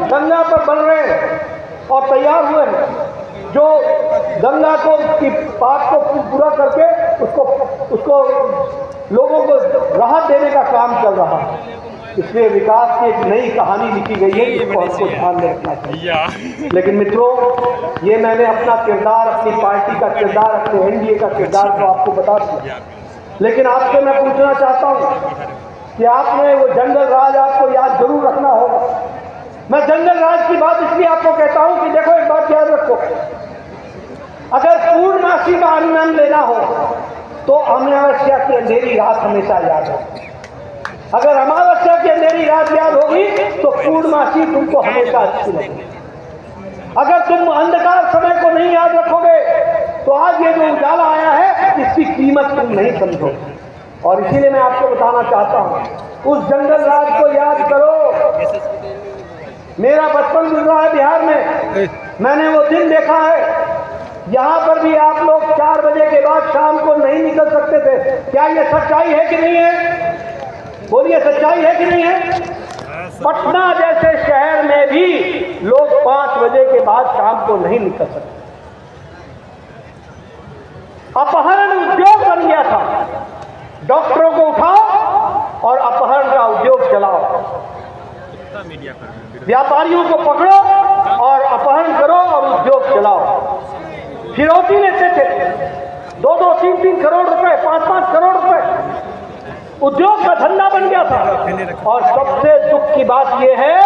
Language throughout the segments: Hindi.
गंगा पर बन रहे हैं और तैयार हुए हैं, जो गंगा को की बात को पूरा करके उसको लोगों को राहत देने का काम चल रहा है। इसलिए विकास की एक नई कहानी लिखी गई है जिसको हमको ध्यान में रखना चाहिए। लेकिन मित्रों, ये मैंने अपना किरदार, अपनी पार्टी का किरदार, अपने एनडीए का किरदार तो आपको बता दिया, लेकिन आपसे मैं पूछना चाहता हूँ कि आपने वो जंगल राज आपको याद जरूर रखना होगा। मैं जंगल राज की बात इसलिए आपको कहता हूं कि देखो, एक बात याद रखो, अगर पूर्णमासी का आनंद लेना हो तो अमावस्या की अंधेरी रात हमेशा याद हो। अगर अमावस्या की अंधेरी रात याद होगी तो पूर्णमासी तुमको हमेशा अच्छी लगेगी। अगर तुम अंधकार समय को नहीं याद रखोगे तो आज ये जो उजाला आया है इसकी कीमत तुम नहीं समझोगे। और इसीलिए मैं आपको बताना चाहता हूं, उस जंगल राज को याद करो। मेरा बचपन गुजरा है बिहार में, मैंने वो दिन देखा है। यहां पर भी आप लोग 4 बजे के बाद शाम को नहीं निकल सकते थे। क्या ये सच्चाई है कि नहीं है? बोलिए, सच्चाई है कि नहीं है? पटना जैसे शहर में भी लोग 5 बजे के बाद शाम को नहीं निकल सकते। अपहरण उद्योग बन गया था। डॉक्टरों को उठाओ और अपहरण का उद्योग चलाओ, व्यापारियों को पकड़ो और अपहरण करो और उद्योग चलाओ। फिरौती लेते थे 2-2, 3-3 करोड़ रुपए, 5-5 करोड़ रुपए, उद्योग का धंधा बन गया था। और सबसे दुख की बात यह है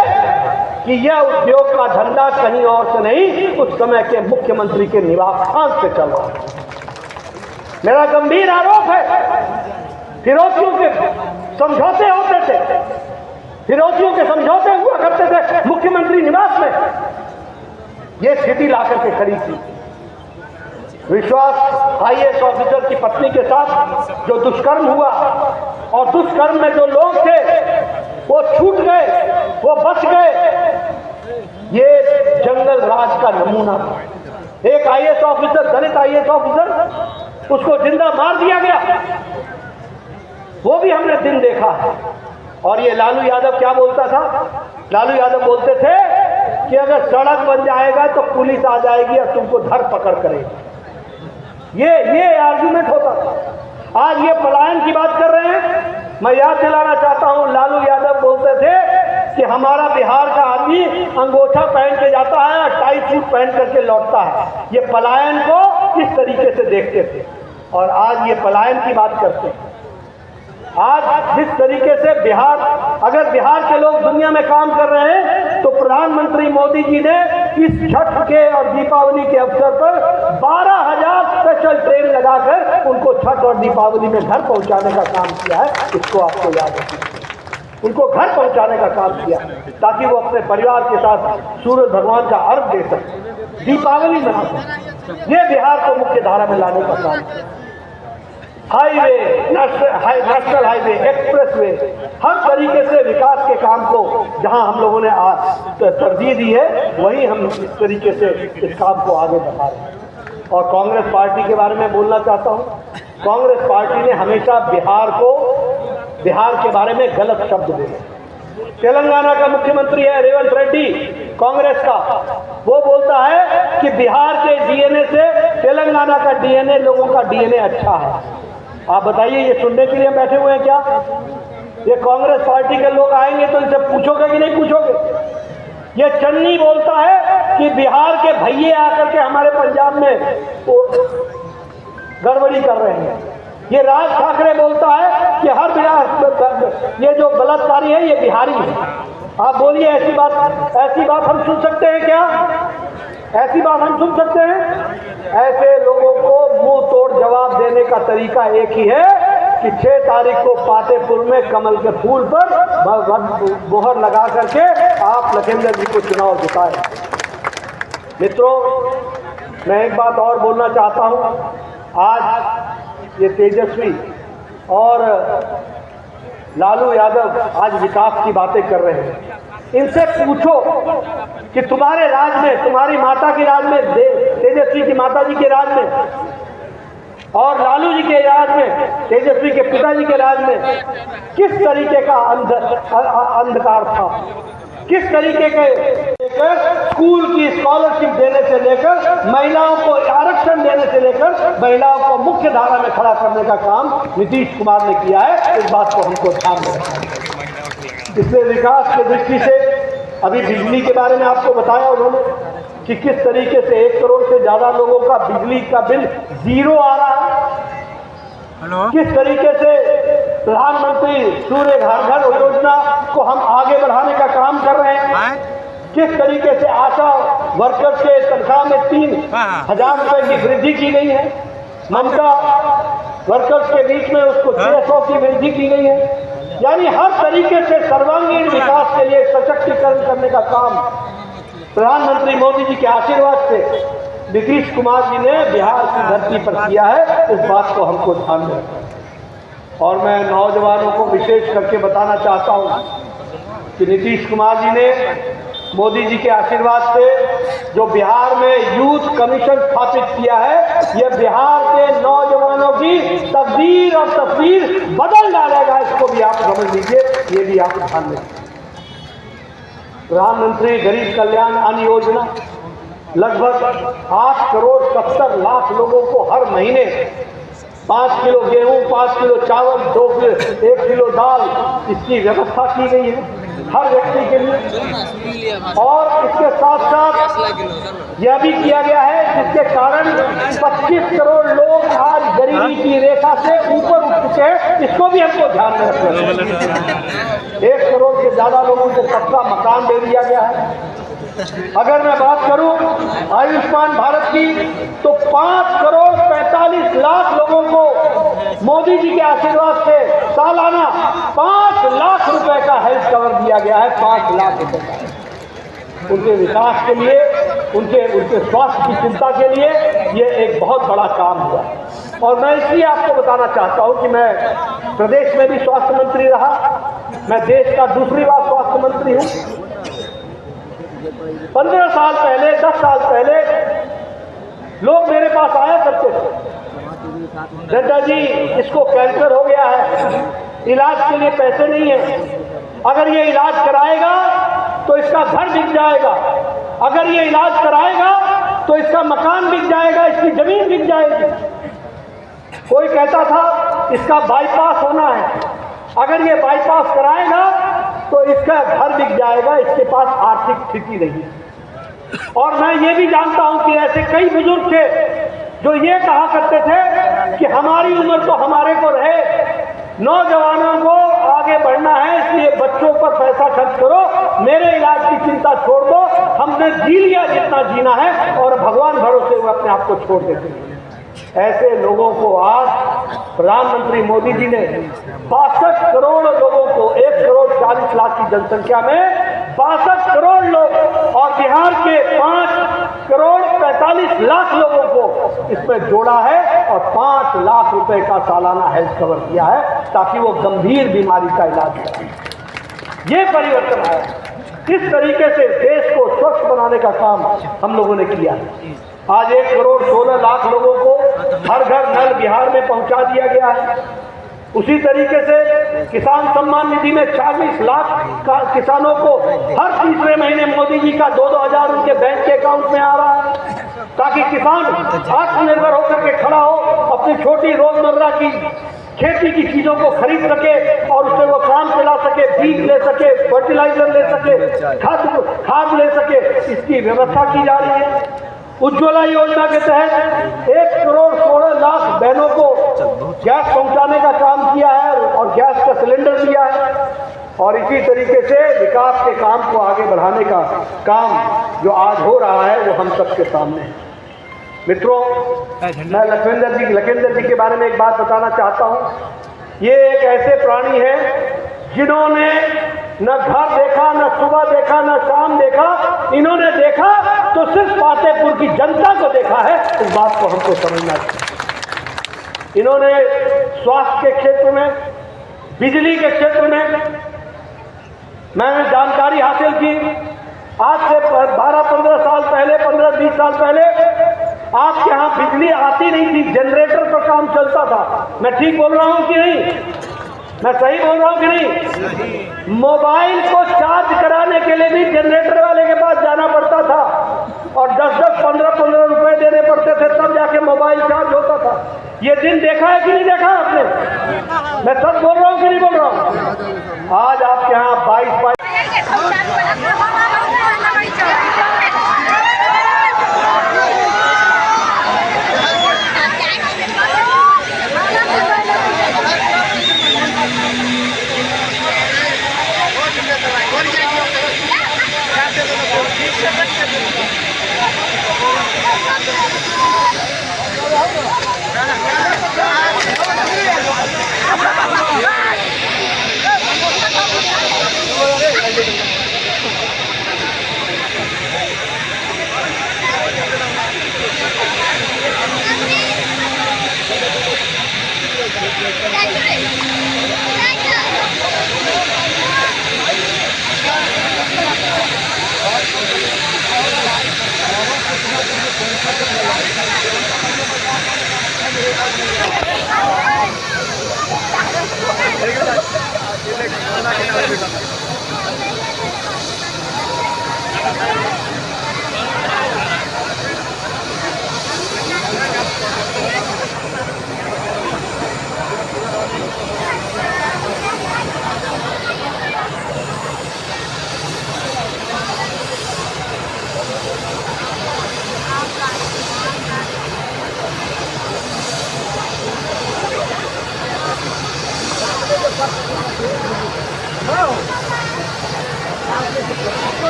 कि यह उद्योग का धंधा कहीं और से नहीं, उस समय के मुख्यमंत्री के निवास स्थान से चल रहा। मेरा गंभीर आरोप है, फिरौतियों के समझौते होते थे, फिरौतियों के समझौते हुआ करते थे मुख्यमंत्री निवास में। यह स्थिति लाकर के खड़ी थी। विश्वास आईएएस ऑफिसर की पत्नी के साथ जो दुष्कर्म हुआ, और दुष्कर्म में जो लोग थे वो छूट गए, वो बच गए, ये जंगल राज का नमूना था। एक आईएएस ऑफिसर, दलित आईएएस ऑफिसर, उसको जिंदा मार दिया गया, वो भी हमने दिन देखा है। और ये लालू यादव क्या बोलता था? लालू यादव बोलते थे कि अगर सड़क बन जाएगा तो पुलिस आ जाएगी और तुमको धर पकड़ करेगी। ये आर्गुमेंट होता था। आज ये पलायन की बात कर रहे हैं। मैं याद दिलाना चाहता हूं, लालू यादव बोलते थे कि हमारा बिहार का आदमी अंगूठा पहन के जाता है और टाई सूट पहन करके लौटता है। ये पलायन को इस तरीके से देखते थे और आज ये पलायन की बात करते हैं। आज जिस तरीके से बिहार, अगर बिहार के लोग दुनिया में काम कर रहे हैं तो प्रधानमंत्री मोदी जी ने इस छठ के और दीपावली के अवसर पर 12,000 स्पेशल ट्रेन लगाकर उनको छठ और दीपावली में घर पहुंचाने का काम किया है। इसको आपको याद रखना, उनको घर पहुंचाने का काम किया ताकि वो अपने परिवार के साथ सूरज भगवान का अर्घ दे सके, दीपावली मना सके। ये बिहार को मुख्य धारा में लाने का काम किया। हाईवे, नेशनल हाईवे, एक्सप्रेसवे, हर तरीके से विकास के काम को जहां हम लोगों ने तरजीह दी है, वहीं हम इस तरीके से इस काम को आगे बढ़ा रहे हैं। और कांग्रेस पार्टी के बारे में बोलना चाहता हूं। कांग्रेस पार्टी ने हमेशा बिहार के बारे में गलत शब्द बोले। तेलंगाना का मुख्यमंत्री है रेवंत रेड्डी, कांग्रेस का, वो बोलता है कि बिहार के डीएनए से तेलंगाना का डीएनए, लोगों का डीएनए अच्छा है। आप बताइए, ये सुनने के लिए बैठे हुए हैं क्या? ये कांग्रेस पार्टी के लोग आएंगे तो इनसे पूछोगे कि नहीं पूछोगे? ये चन्नी बोलता है कि बिहार के भैये आकर के हमारे पंजाब में गड़बड़ी कर रहे हैं। ये राज ठाकरे बोलता है कि हर बिहार, ये जो बलात्कारी है ये बिहारी है। आप बोलिए, ऐसी बात हम सुन सकते हैं क्या? ऐसी बात हम सुन सकते हैं? ऐसे लोगों को मुंह तोड़ जवाब देने का तरीका एक ही है कि 6 तारीख को पातेपुर में कमल के फूल पर मोहर लगा करके आप लखीमदर जी को चुनाव जिताएं। मित्रों, मैं एक बात और बोलना चाहता हूं। आज ये तेजस्वी और लालू यादव आज विकास की बातें कर रहे हैं। इनसे पूछो कि तुम्हारे राज में, तुम्हारी माता के राज में, तेजस्वी की माता जी के राज में और लालू जी के राज में, तेजस्वी के पिताजी के राज में किस तरीके का अंधकार था, किस तरीके के लेकर, स्कूल की स्कॉलरशिप देने से लेकर, महिलाओं को आरक्षण देने से लेकर, महिलाओं को मुख्य धारा में खड़ा करने का काम नीतीश कुमार ने किया है। इस बात को हमको ध्यान में रखना है। इसलिए विकास की दृष्टि से अभी बिजली के बारे में आपको बताया उन्होंने कि किस तरीके से 1 करोड़ से ज्यादा लोगों का बिजली का बिल जीरो आ रहा है। किस तरीके से प्रधानमंत्री सूर्य घर घर योजना को हम आगे बढ़ाने का काम कर रहे हैं। किस तरीके से आशा वर्कर्स के तनख्वाह में 3,000 रुपए की वृद्धि की गई है। ममता वर्कर्स के बीच में उसको 600 की वृद्धि की गई है। यानी हर तरीके से सर्वांगीण विकास के लिए सशक्तिकरण करने का काम प्रधानमंत्री मोदी जी के आशीर्वाद से नीतीश कुमार जी ने बिहार की धरती पर किया है। इस बात को हमको ध्यान में रखना है। और मैं नौजवानों को विशेष करके बताना चाहता हूं कि नीतीश कुमार जी ने मोदी जी के आशीर्वाद से जो बिहार में यूथ कमीशन स्थापित किया है, यह बिहार के नौजवानों की तकदीर और तस्वीर बदल डालेगा। इसको भी आप समझ लीजिए, ये भी आप ध्यान रखिए। प्रधानमंत्री गरीब कल्याण अन्न योजना लगभग 8 करोड़ 70 लाख लोगों को हर महीने 5 किलो गेहूं, 5 किलो चावल, 1 किलो दाल, इसकी व्यवस्था की गई है हर व्यक्ति के लिए। और इसके साथ साथ यह भी किया गया है जिसके कारण 25 करोड़ लोग आज गरीबी की रेखा से ऊपर उठ चुके हैं। इसको भी हमको ध्यान में रखना है। 1 करोड़ से ज्यादा लोगों को पक्का मकान दे दिया गया है। अगर मैं बात करूं आयुष्मान भारत की, तो 5 करोड़ 45 लाख लोगों को मोदी जी के आशीर्वाद से सालाना 5 लाख रुपए का हेल्थ कवर दिया गया है। 5 लाख रुपए का उनके विकास के लिए, उनके स्वास्थ्य की चिंता के लिए ये एक बहुत बड़ा काम हुआ। और मैं इसलिए आपको बताना चाहता हूं कि मैं प्रदेश में भी स्वास्थ्य मंत्री रहा, मैं देश का दूसरी बार स्वास्थ्य मंत्री हूं। 15 साल पहले, 10 साल पहले लोग मेरे पास आया करते थे, दादा जी इसको कैंसर हो गया है, इलाज के लिए पैसे नहीं है, अगर ये इलाज कराएगा तो इसका घर बिक जाएगा, अगर ये इलाज कराएगा तो इसका मकान बिक जाएगा, इसकी जमीन बिक जाएगी। कोई कहता था इसका बाईपास होना है, अगर ये बाईपास कराएगा तो इसका घर बिक जाएगा, इसके पास आर्थिक स्थिति नहीं। और मैं ये भी जानता हूं कि ऐसे कई बुजुर्ग थे जो ये कहा करते थे कि हमारी उम्र तो हमारे को रहे, नौजवानों को आगे बढ़ना है, इसलिए बच्चों पर पैसा खर्च करो, मेरे इलाज की चिंता छोड़ दो, हमने जी लिया जितना जीना है और भगवान भरोसे हुए अपने आप को छोड़ देते हैं। ऐसे लोगों को आज प्रधानमंत्री मोदी जी ने 62 करोड़ लोगों को, 1 करोड़ 40 लाख की जनसंख्या में 62 करोड़ लोग और बिहार के 5 करोड़ 45 लाख लोगों को इसमें जोड़ा है और 5 लाख रुपए का सालाना हेल्थ कवर दिया है ताकि वो गंभीर बीमारी का इलाज करें। ये परिवर्तन है। किस तरीके से देश को स्वस्थ बनाने का काम हम लोगों ने किया है। आज 1 करोड़ 16 लाख लोगों को हर घर नल बिहार में पहुंचा दिया गया है। उसी तरीके से किसान सम्मान निधि में 40 लाख किसानों को हर तीसरे महीने मोदी जी का 2-2 हजार उनके बैंक के अकाउंट में आ रहा है ताकि किसान आत्मनिर्भर होकर के खड़ा हो, अपनी छोटी रोजमर्रा की खेती की चीजों को खरीद सके और उससे वो काम चला सके, बीज ले सके, फर्टिलाइजर ले सके, खाद ले सके, इसकी व्यवस्था की जा रही है। उज्ज्वला योजना के तहत 1 करोड़ 16 लाख बहनों को गैस पहुंचाने का काम किया है और गैस का सिलेंडर दिया है। और इसी तरीके से विकास के काम को आगे बढ़ाने का काम जो आज हो रहा है वो हम सबके सामने है। मित्रों, मैं लखविंदर जी के बारे में एक बात बताना चाहता हूं। ये एक ऐसे प्राणी हैं जिन्होंने न घर देखा, न सुबह देखा, न शाम देखा, इन्होंने देखा तो सिर्फ फतेहपुर की जनता को देखा है। इस बात को हमको समझना चाहिए। इन्होंने स्वास्थ्य के क्षेत्र में, बिजली के क्षेत्र में मैंने जानकारी हासिल की। आज से 12-15 साल पहले, 15-20 साल पहले आपके यहाँ बिजली आती नहीं थी, जनरेटर पर काम चलता था। मैं ठीक बोल रहा हूँ कि नहीं? मैं सही बोल रहा हूँ कि नहीं? मोबाइल को चार्ज कराने के लिए भी जनरेटर वाले के पास जाना देखा है कि नहीं देखा आपने? मैं सच बोल रहा हूँ कि नहीं बोल रहा हूँ? आज आपके यहाँ 22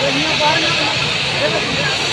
Ini